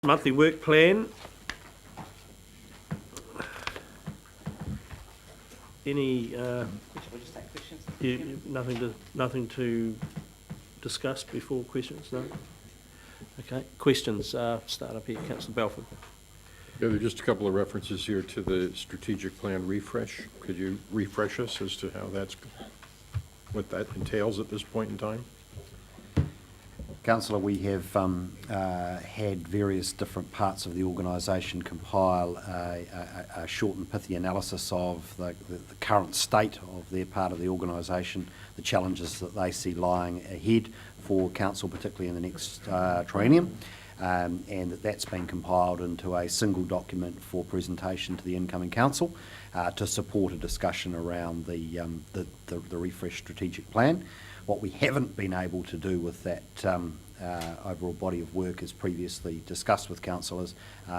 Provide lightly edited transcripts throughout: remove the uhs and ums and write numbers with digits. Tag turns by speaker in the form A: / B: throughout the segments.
A: monthly work plan. Any
B: We'll just take questions.
A: nothing to discuss before questions? No. Okay. Questions. Start up here, Councillor Belford.
C: Yeah, there are just a couple of references here to the strategic plan refresh. Could you refresh us as to how what that entails at this point in time?
D: Councillor, we have had various different parts of the organisation compile a short and pithy analysis of the current state of their part of the organisation, the challenges that they see lying ahead for council, particularly in the next triennium, and that's been compiled into a single document for presentation to the incoming council to support a discussion around the refresh strategic plan. What we haven't been able to do with that overall body of work, as previously discussed with councillors,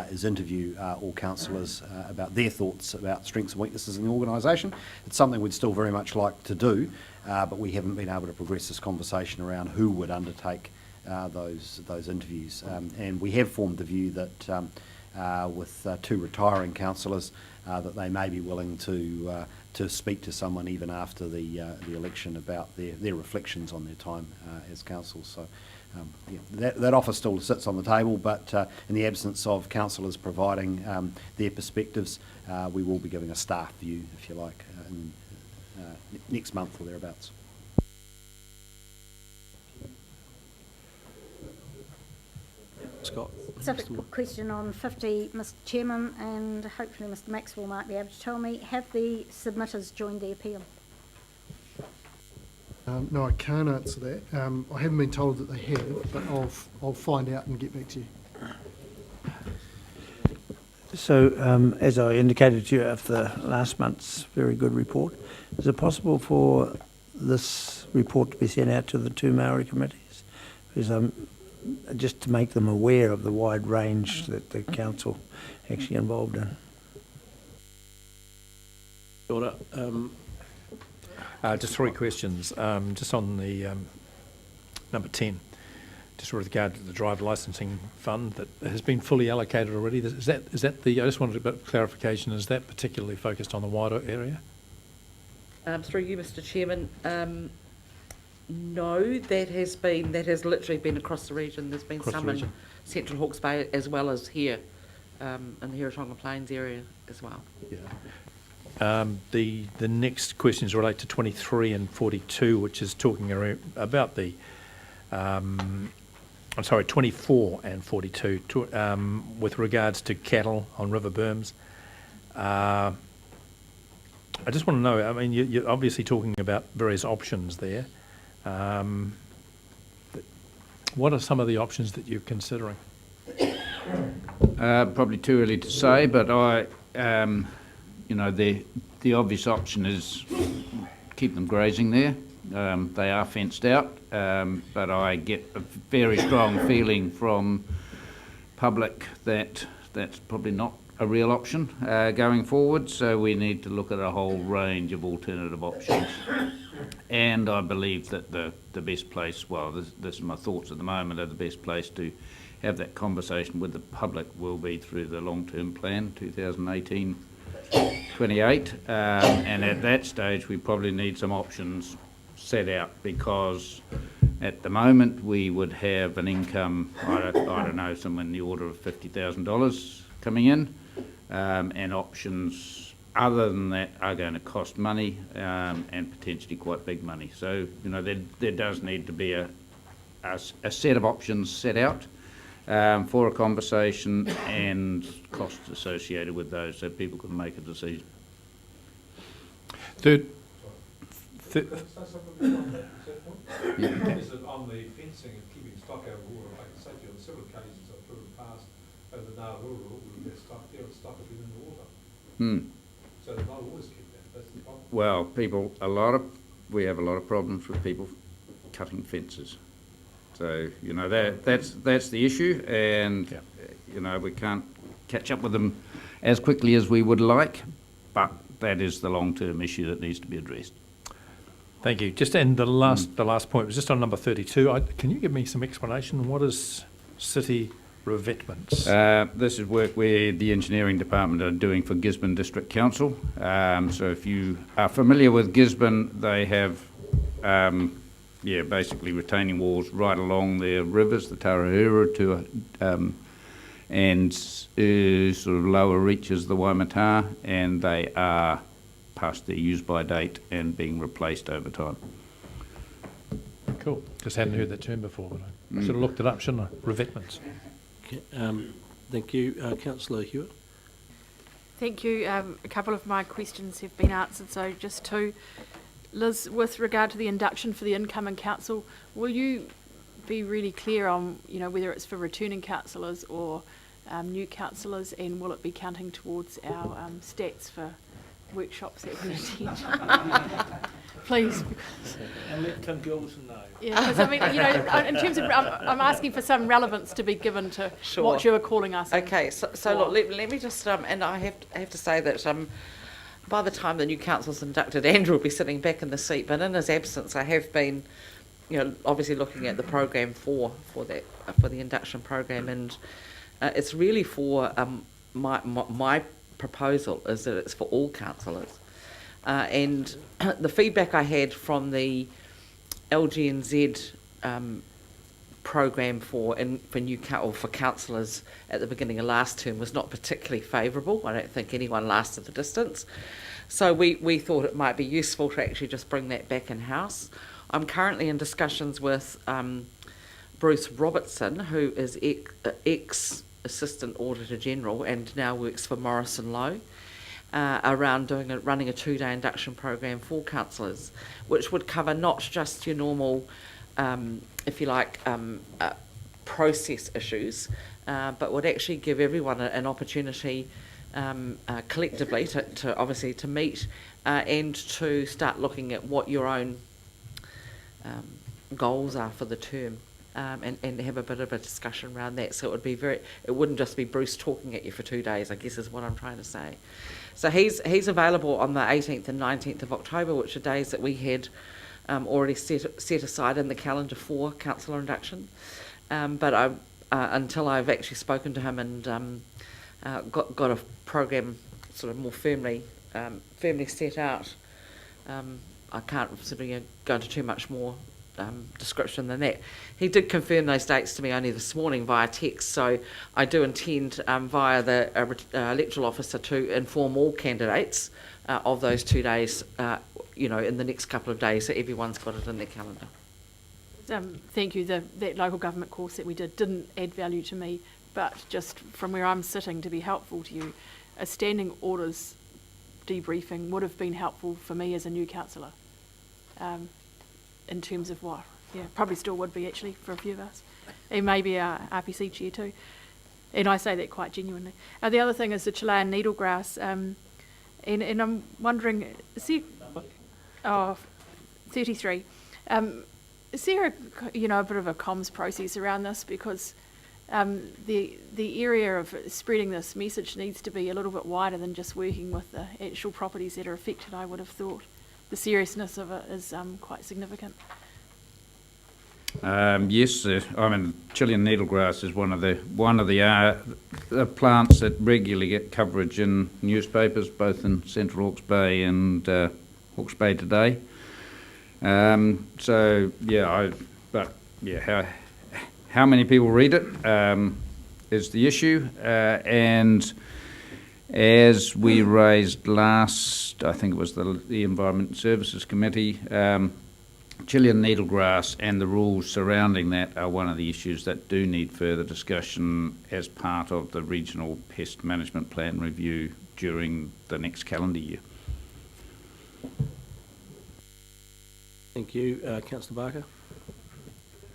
D: is interview all councillors about their thoughts about strengths and weaknesses in the organisation. It's something we'd still very much like to do, but we haven't been able to progress this conversation around who would undertake those interviews. And we have formed the view that with two retiring councillors, that they may be willing to speak to someone even after the election about their reflections on their time as council. So that offer still sits on the table, but in the absence of councillors providing their perspectives, we will be giving a staff view, if you like, in, next month or thereabouts.
A: Scott.
E: Specific question on 50, Mr Chairman, and hopefully Mr Maxwell might be able to tell me, have the submitters joined the appeal?
F: No, I can't answer that. I haven't been told that they have, but I'll find out and get back to you.
G: So, as I indicated to you after last month's very good report, is it possible for this report to be sent out to the two Maori committees? Because just to make them aware of the wide range that the council actually involved in.
A: Order.
H: Just three questions. Just on the number 10, just with regard to the driver licensing fund that has been fully allocated already. Is that the? I just wanted a bit of clarification. Is that particularly focused on the wider area?
B: Through you, Mr Chairman. No, that has literally been across the region. There's been some in Central Hawke's Bay as well as here in the Hiratonga Plains area as well.
H: Yeah. The next questions relate to 23 and 42, which is talking about the 24 and 42 with regards to cattle on river berms. I just want to know, I mean, you're obviously talking about various options there. What are some of the options that you're considering?
I: Probably too early to say, but the obvious option is keep them grazing there. They are fenced out, but I get a very strong feeling from public that that's probably not a real option going forward. So we need to look at a whole range of alternative options. And I believe that the best place, well, this is my thoughts at the moment, the best place to have that conversation with the public will be through the long-term plan, 2018-28. And at that stage, we probably need some options set out, because at the moment we would have an income, I don't know, somewhere in the order of $50,000 coming in, and options other than that are going to cost money and potentially quite big money. So, there does need to be a set of options set out for a conversation and costs associated with those, so people can make a decision.
H: Third.
J: Is it on the fencing and keeping stock out of water? Like I say to you, on several occasions I've driven past over the Narururu, we get stock there and stock has been in the water. So they're not always kept there. That's the problem.
I: Well, we have a lot of problems with people cutting fences. So, that's the issue, and, we can't catch up with them as quickly as we would like, but that is the long-term issue that needs to be addressed.
H: Thank you. Just and the last point was just on number 32. Can you give me some explanation? What is city revetments?
I: This is work where the engineering department are doing for Gisborne District Council. So if you are familiar with Gisborne, they have, basically retaining walls right along their rivers, the Tarahura and sort of lower reaches the Waimata, and they are past their use-by date and being replaced over time.
H: Cool. Just hadn't heard that term before, but I should have looked it up, shouldn't I? Revetments.
A: Okay, thank you. Councillor Hewitt.
K: Thank you. A couple of my questions have been answered, so just two. Liz, with regard to the induction for the incoming council, will you be really clear on, whether it's for returning councillors or new councillors, and will it be counting towards our stats for workshops that we attend? Please.
A: And let Tim Gilson know.
K: Yeah, because in terms of, I'm asking for some relevance to be given to
B: Sure.
K: what you are calling us.
B: Okay, so look, let me just, and I have to say that by the time the new council's inducted, Andrew will be sitting back in the seat, but in his absence, I have been, obviously looking at the program for the induction program, and it's really for my proposal is that it's for all councillors, and the feedback I had from the LGNZ program for councillors at the beginning of last term was not particularly favourable. I don't think anyone lasted the distance, so we thought it might be useful to actually just bring that back in house. I'm currently in discussions with Bruce Robertson, who is ex Assistant Auditor General and now works for Morrison Lowe, around running a 2-day induction program for councillors, which would cover not just your normal, if you like, process issues, but would actually give everyone an opportunity collectively to obviously to meet and to start looking at what your own goals are for the term. And have a bit of a discussion around that. So it wouldn't just be Bruce talking at you for 2 days, I guess is what I'm trying to say. So he's available on the 18th and 19th of October, which are days that we had already set aside in the calendar for councillor induction. But until I've actually spoken to him and got a program sort of more firmly set out, I can't sort of go into too much more description than that. He did confirm those dates to me only this morning via text, so I do intend via the electoral officer to inform all candidates of those 2 days, in the next couple of days, so everyone's got it in their calendar.
K: Thank you. That local government course that we didn't add value to me, but just from where I'm sitting to be helpful to you, a standing orders debriefing would have been helpful for me as a new councillor. In terms of what? Yeah, probably still would be actually for a few of us. And maybe our RPC chair too. And I say that quite genuinely. The other thing is the Chilean needlegrass. And I'm wondering, is there, 33. Is there a bit of a comms process around this? Because the area of spreading this message needs to be a little bit wider than just working with the actual properties that are affected, I would have thought. The seriousness of it is quite significant.
I: Yes, Chilean needlegrass is one of the plants that regularly get coverage in newspapers, both in Central Hawke's Bay and Hawke's Bay Today. How many people read it is the issue, and as we raised last, I think it was the Environment and Services Committee, Chilean needlegrass and the rules surrounding that are one of the issues that do need further discussion as part of the Regional Pest Management Plan review during the next calendar year.
A: Thank you. Councillor Barker.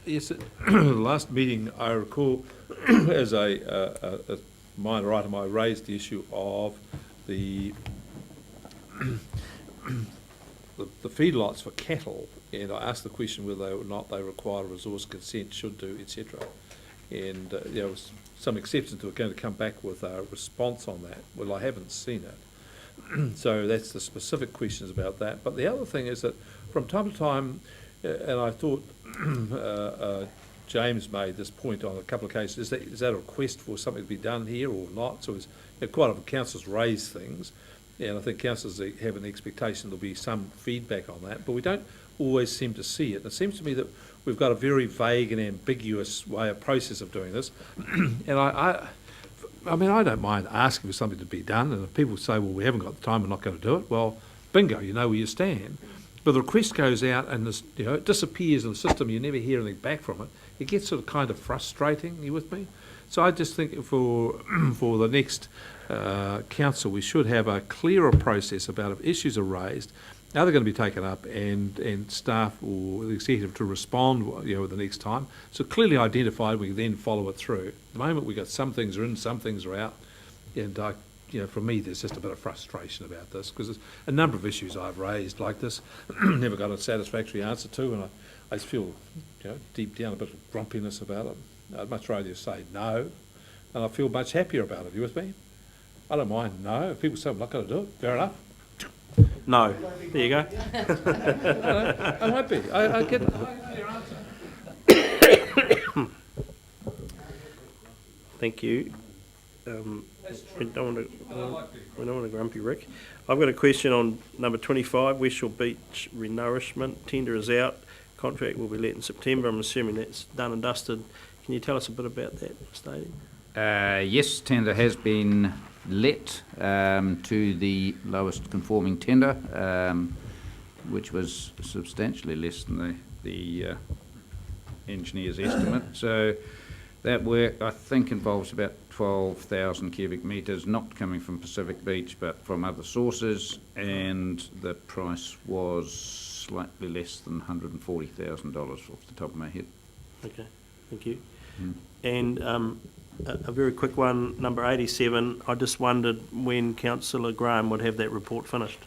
J: Yes, at the last meeting, I recall, as a minor item, I raised the issue of the feedlots for cattle, and I asked the question whether or not they require resource consent, should do, etc. And there was some exceptions that were going to come back with a response on that. Well, I haven't seen it. So that's the specific questions about that. But the other thing is that from time to time, and I thought James made this point on a couple of cases. Is that a request for something to be done here or not? So it's, quite often councillors raise things, and I think councillors have an expectation there'll be some feedback on that, but we don't always seem to see it. And it seems to me that we've got a very vague and ambiguous process of doing this, and I mean, I don't mind asking for something to be done, and if people say, well, we haven't got the time, we're not going to do it, well, bingo, you know where you stand. But the request goes out and this, it disappears in the system, you never hear anything back from it. It gets sort of kind of frustrating, you with me? So I just think for the next council, we should have a clearer process about if issues are raised, how they're going to be taken up, and staff or the executive to respond, the next time. So clearly identified, we then follow it through. At the moment, we've got some things are in, some things are out, and for me, there's just a bit of frustration about this because there's a number of issues I've raised like this, never got a satisfactory answer to, and I just feel, deep down a bit of grumpiness about it. I'd much rather just say no, and I feel much happier about it. You with me? I don't mind no. If people say I'm not going to do it, fair enough.
A: No. There you go.
J: I might be. I get it.
A: Thank you. We don't want to grumpy Rick. I've got a question on number 25, West Shore Beach renourishment. Tender is out. Contract will be let in September. I'm assuming that's done and dusted. Can you tell us a bit about that, Stady?
I: Yes, tender has been let to the lowest conforming tender, which was substantially less than the engineer's estimate. So that work, I think, involves about 12,000 cubic metres, not coming from Pacific Beach, but from other sources, and the price was slightly less than $140,000 off the top of my head.
A: Okay, thank you. And a very quick one, number 87, I just wondered when Councillor Graham would have that report finished.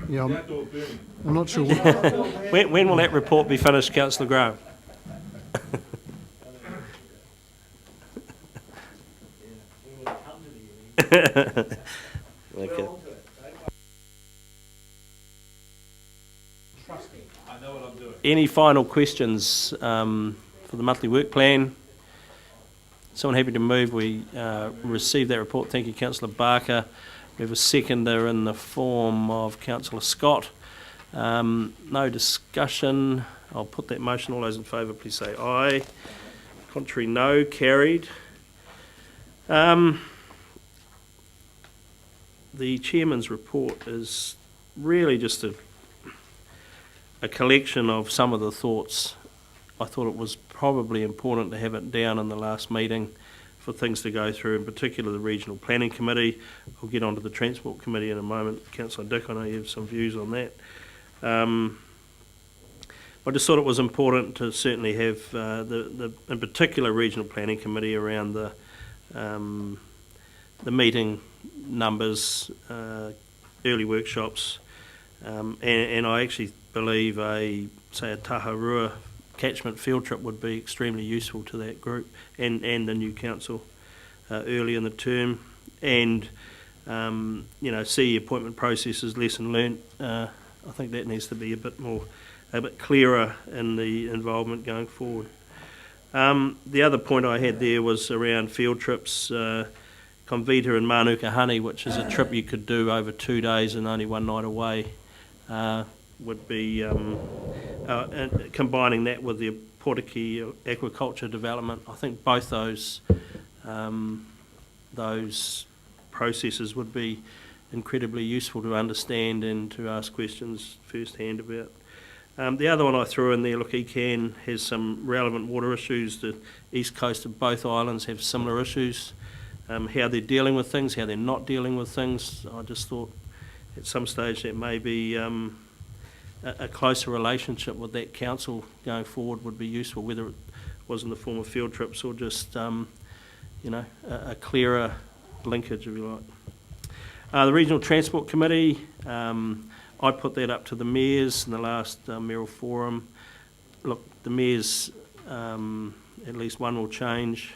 F: Yeah, I'm not sure what,
A: When will that report be finished, Councillor Graham? Okay.
J: Trust me, I know what I'm doing.
A: Any final questions for the monthly work plan? Someone happy to move? We received that report. Thank you, Councillor Barker. We have a seconder in the form of Councillor Scott. No discussion. I'll put that motion. All those in favour, please say aye. Contrary, no. Carried. The Chairman's report is really just a collection of some of the thoughts. I thought it was probably important to have it down in the last meeting for things to go through, in particular the Regional Planning Committee. I'll get onto the Transport Committee in a moment. Councillor Dick, I know you have some views on that. I just thought it was important to certainly have the in particular Regional Planning Committee around the meeting numbers, early workshops, and I actually believe say a Taharua catchment field trip would be extremely useful to that group and the new council early in the term, and see appointment processes, lesson learnt. I think that needs to be a bit clearer in the involvement going forward. The other point I had there was around field trips. Convita and Manuka Honey, which is a trip you could do over 2 days and only one night away, would be and combining that with the Portiki aquaculture development. I think both those processes would be incredibly useful to understand and to ask questions firsthand about. The other one I threw in there, look, ECAN has some relevant water issues. The east coast of both islands have similar issues. How they're dealing with things, how they're not dealing with things. I just thought at some stage that maybe a closer relationship with that council going forward would be useful, whether it was in the form of field trips or just a clearer linkage, if you like. The Regional Transport Committee, I put that up to the mayors in the last mayoral forum. Look, the mayors, at least one will change.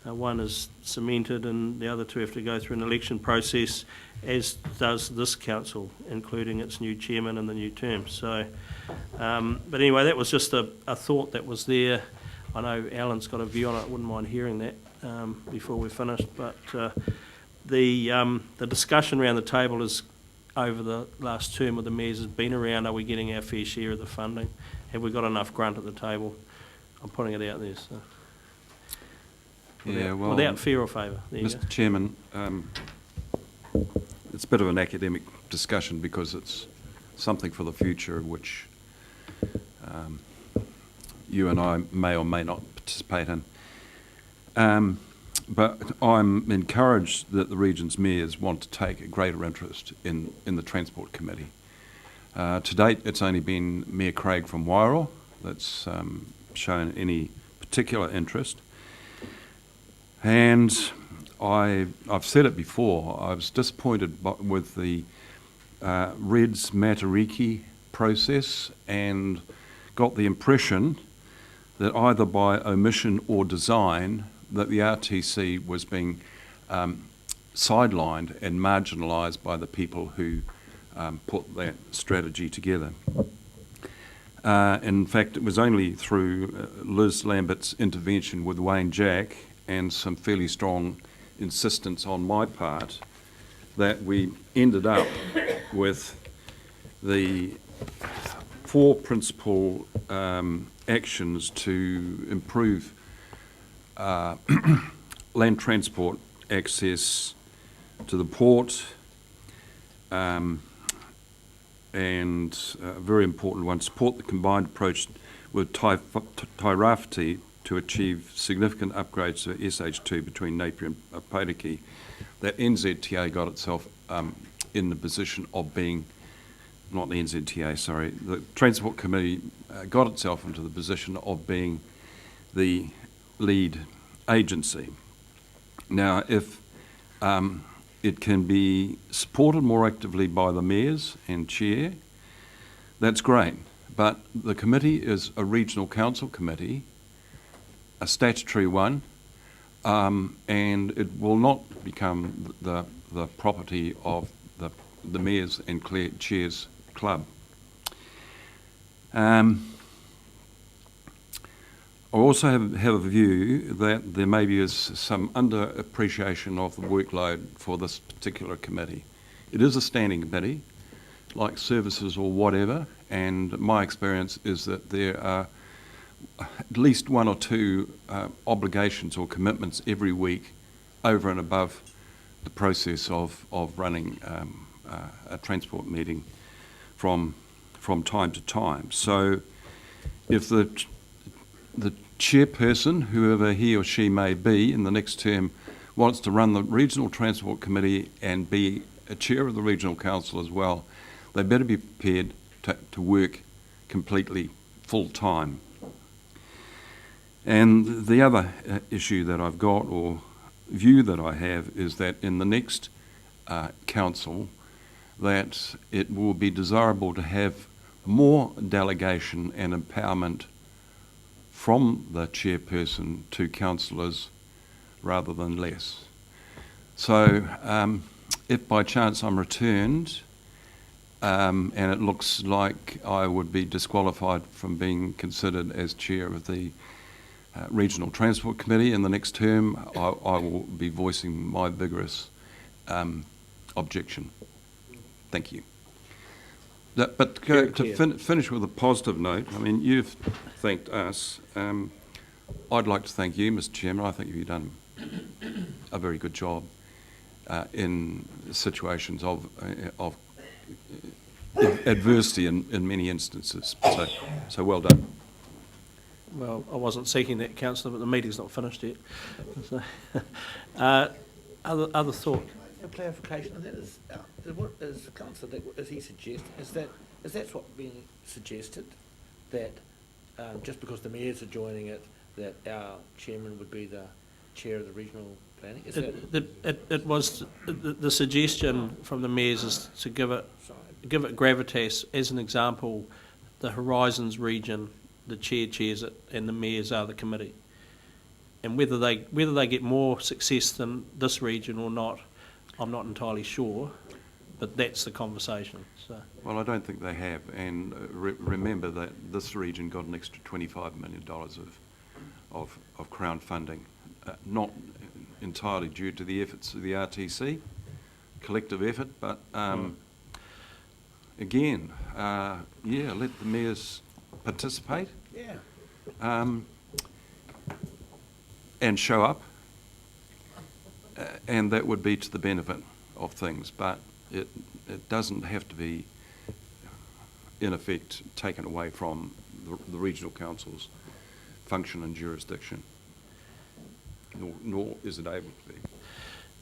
A: One is cemented and the other two have to go through an election process, as does this council, including its new chairman and the new term. So, but anyway, that was just a thought that was there. I know Alan's got a view on it, I wouldn't mind hearing that before we're finished. But the discussion around the table is over the last term of the mayors has been around, are we getting our fair share of the funding? Have we got enough grunt at the table? I'm putting it out there. So. Without fear or favour.
C: Mr. Chairman, it's a bit of an academic discussion because it's something for the future which you and I may or may not participate in. But I'm encouraged that the region's mayors want to take a greater interest in the Transport Committee. To date, it's only been Mayor Craig from Wairoa that's shown any particular interest. And I've said it before, I was disappointed with the Reds Matariki process and got the impression that either by omission or design that the RTC was being sidelined and marginalised by the people who put that strategy together. In fact, it was only through Liz Lambert's intervention with Wayne Jack and some fairly strong insistence on my part that we ended up with the 4 principal actions to improve land transport access to the port, and a very important one, support the combined approach with Tairāwhiti to achieve significant upgrades to SH2 between Napier and Paitaki. That NZTA got itself in the position of being, not the NZTA, sorry, the Transport Committee got itself into the position of being the lead agency. Now, if it can be supported more actively by the mayors and chair, that's great. But the committee is a regional council committee, a statutory one, and it will not become the property of the mayors and chairs club. I also have a view that there maybe is some under-appreciation of the workload for this particular committee. It is a standing committee, like services or whatever, and my experience is that there are at least 1 or 2 obligations or commitments every week over and above the process of running a transport meeting from time to time. So if the chairperson, whoever he or she may be in the next term, wants to run the Regional Transport Committee and be a chair of the Regional Council as well, they better be prepared to work completely full-time. And the other issue that I've got, or view that I have, is that in the next council, that it will be desirable to have more delegation and empowerment from the chairperson to councillors rather than less. So if by chance I'm returned and it looks like I would be disqualified from being considered as chair of the Regional Transport Committee in the next term, I will be voicing my vigorous objection. Thank you. But to finish with a positive note, I mean, you've thanked us. I'd like to thank you, Mr. Chairman. I think you've done a very good job in situations of adversity in many instances. So well done.
A: Well, I wasn't seeking that, Councillor, but the meeting's not finished yet. So, other thought?
L: A clarification on that is, what is Councillor Dick, is he suggesting, is that what's being suggested, that just because the mayors are joining it, that our chairman would be the chair of the regional planning? Is
A: It was the suggestion from the mayors is to give it gravitas. As an example, the Horizons region, the chair chairs it, and the mayors are the committee. And whether they get more success than this region or not, I'm not entirely sure, but that's the conversation. So.
C: Well, I don't think they have, and remember that this region got an extra $25 million of Crown funding, not entirely due to the efforts of the RTC, collective effort, but again, let the mayors participate.
L: Yeah.
C: And show up, and that would be to the benefit of things, but it doesn't have to be, in effect, taken away from the regional council's function and jurisdiction, nor is it able to be.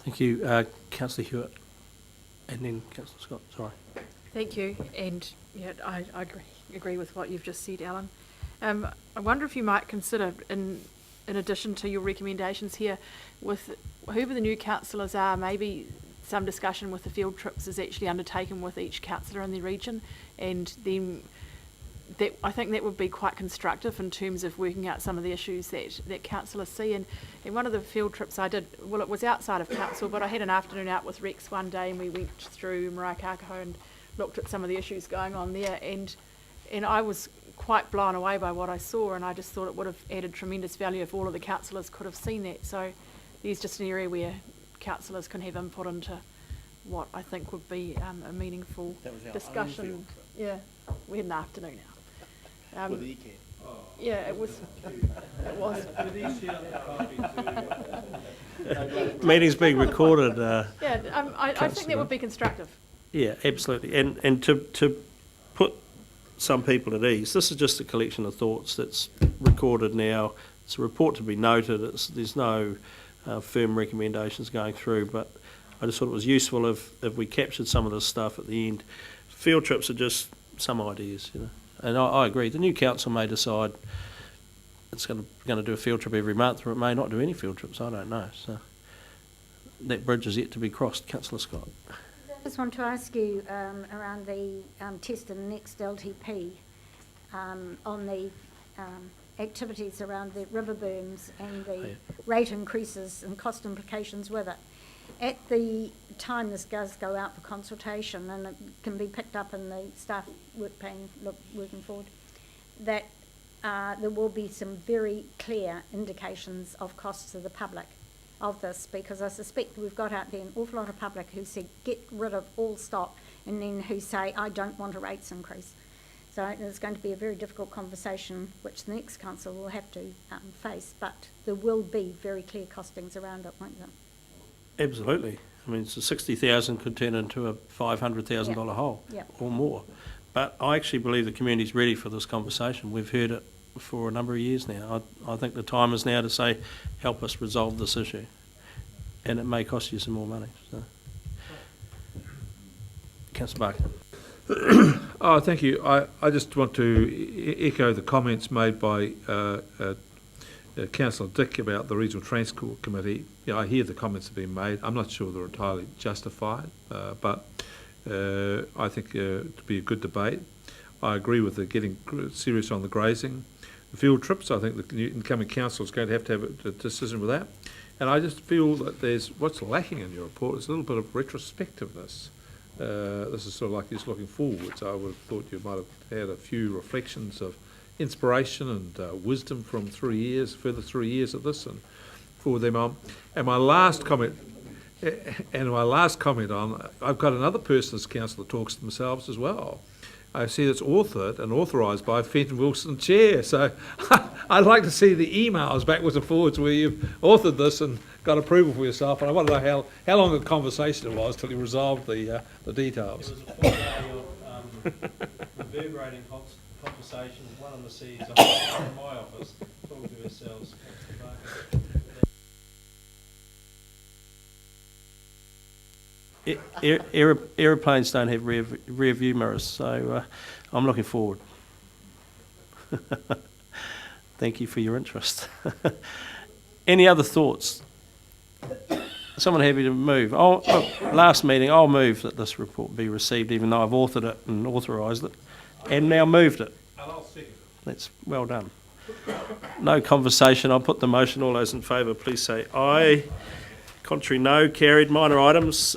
A: Thank you, Councillor Hewitt, and then Councillor Scott. Sorry.
K: Thank you, and yeah, I agree with what you've just said, Alan. I wonder if you might consider, in addition to your recommendations here, with whoever the new councillors are, maybe some discussion with the field trips is actually undertaken with each councillor in the region, and then I think that would be quite constructive in terms of working out some of the issues that councillors see. And one of the field trips I did, well, it was outside of council, but I had an afternoon out with Rex one day, and we went through Maraikakaho and looked at some of the issues going on there, and I was quite blown away by what I saw, and I just thought it would have added tremendous value if all of the councillors could have seen that. So there's just an area where councillors can have input into what I think would be a meaningful
L: That was our
K: discussion.
L: own field trip.
K: Yeah, we had an afternoon out.
L: With ECAT.
K: Yeah, it was. It was.
A: Meeting's being recorded.
K: Yeah, I think that would be constructive.
A: Yeah, absolutely. And to put some people at ease, this is just a collection of thoughts that's recorded now. It's a report to be noted. There's no firm recommendations going through, but I just thought it was useful if we captured some of this stuff at the end. Field trips are just some ideas, you know. And I agree. The new council may decide it's going to do a field trip every month, or it may not do any field trips. I don't know. So that bridge is yet to be crossed. Councillor Scott.
E: I just want to ask you around the test and next LTP on the activities around the river berms and the rate increases and cost implications with it. At the time this does go out for consultation, and it can be picked up in the staff working forward, that there will be some very clear indications of costs to the public of this, because I suspect we've got out there an awful lot of public who said get rid of all stock, and then who say I don't want a rates increase. So there's going to be a very difficult conversation which the next council will have to face, but there will be very clear costings around it, won't there?
A: Absolutely. I mean, so 60,000 could turn into a $500,000 hole or more. But I actually believe the community's ready for this conversation. We've heard it for a number of years now. I think the time is now to say, help us resolve this issue. And it may cost you some more money. So. Councillor Barker.
J: Oh, thank you. I just want to echo the comments made by Councillor Dick about the Regional Transport Committee. You know, I hear the comments have been made. I'm not sure they're entirely justified, but I think to be a good debate. I agree with the getting serious on the grazing. The field trips, I think the incoming council is going to have a decision with that. And I just feel that what's lacking in your report is a little bit of retrospectiveness. This is sort of like just looking forwards. I would have thought you might have had a few reflections of inspiration and wisdom from further 3 years of this, and forward them on. And my last comment on, I've got another person as council that talks to themselves as well. I see it's authored and authorised by Fenton Wilson Chair. So I'd like to see the emails backwards and forwards where you've authored this and got approval for yourself. And I want to know how long the conversation it was till you resolved the details.
A: It was a 4-day of reverberating conversation. One of the C's in my office talking to ourselves. Aeroplanes don't have rear view mirrors, so I'm looking forward. Thank you for your interest. Any other thoughts? Someone happy to move? Last meeting, I'll move that this report be received, even though I've authored it and authorised it, and now moved it.
J: And I'll second it.
A: That's well done. No conversation. I'll put the motion. All those in favour, please say aye. Contrary, no. Carried. Minor items.